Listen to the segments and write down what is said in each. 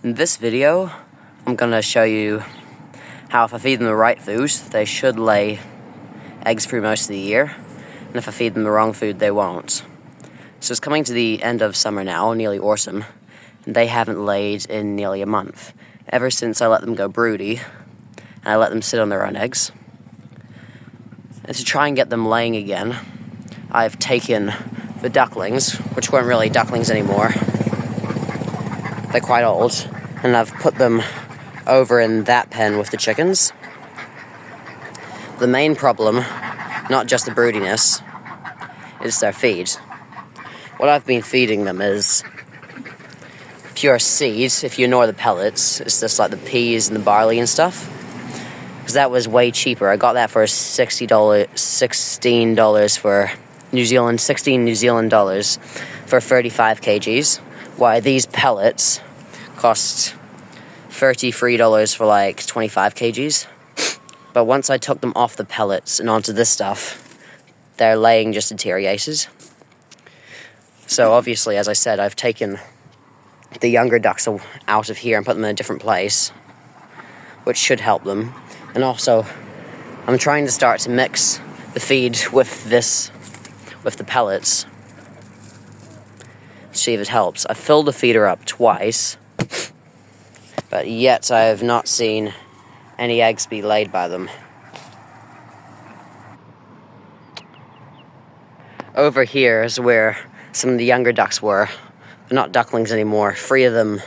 In this video, I'm gonna show you how if I feed them the right food, they should lay eggs through most of the year, and if I feed them the wrong food, they won't. So it's coming to the end of summer now, nearly autumn, and they haven't laid in nearly a month, ever since I let them go broody, and I let them sit on their own eggs. And to try and get them laying again, I've taken the ducklings, which weren't really ducklings anymore, they're quite old, and I've put them over in that pen with the chickens. The main problem, not just the broodiness, is their feed. What I've been feeding them is pure seeds. If you ignore the pellets, it's just like the peas and the barley and stuff. Because that was way cheaper. I got that for $16 for New Zealand, 16 New Zealand dollars for 35 kgs. Why these pellets cost $33 for like 25 kgs. But once I took them off the pellets and onto this stuff, their laying just deteriorated. So obviously, as I said, I've taken the younger ducks out of here and put them in a different place, which should help them. And also, I'm trying to start to mix the feed with the pellets. See if it helps. I filled the feeder up twice, but yet I have not seen any eggs be laid by them. Over here is where some of the younger ducks were. They're not ducklings anymore. 3 of them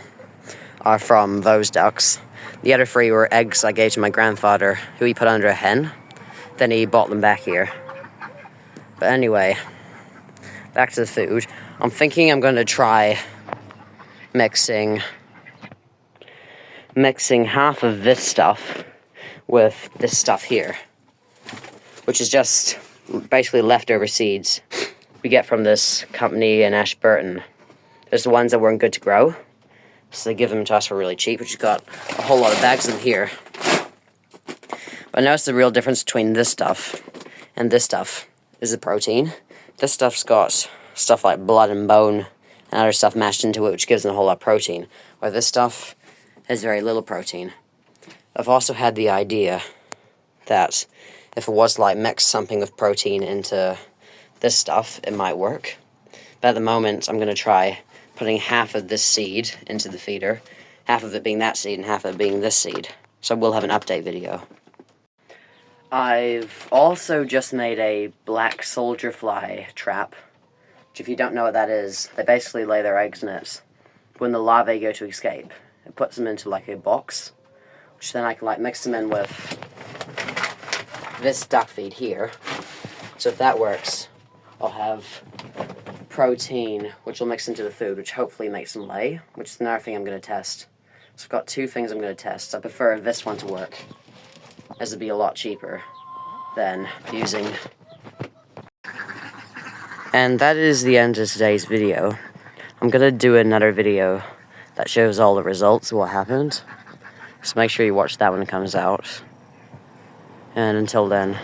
are from those ducks. The other 3 were eggs I gave to my grandfather, who he put under a hen. Then he brought them back here. But anyway, back to the food. I'm thinking I'm going to try mixing half of this stuff with this stuff here, which is just basically leftover seeds we get from this company in Ashburton. There's the ones that weren't good to grow, so they give them to us for really cheap, which has got a whole lot of bags in here. But I noticed the real difference between this stuff and this stuff is the protein. This stuff's got stuff like blood and bone and other stuff mashed into it, which gives them a whole lot of protein, while this stuff has very little protein. I've also had the idea that if it was to like mix something with protein into this stuff, it might work. But at the moment, I'm going to try putting half of this seed into the feeder, half of it being that seed and half of it being this seed. So we'll have an update video. I've also just made a black soldier fly trap, which if you don't know what that is, they basically lay their eggs in it. When the larvae go to escape, it puts them into like a box, which then I can like mix them in with this duck feed here. So if that works, I'll have protein, which will mix into the food, which hopefully makes them lay, which is another thing I'm going to test. So I've got 2 things I'm going to test. I prefer this one to work, as it'd be a lot cheaper than using. And that is the end of today's video. I'm going to do another video that shows all the results of what happened. So make sure you watch that when it comes out. And until then,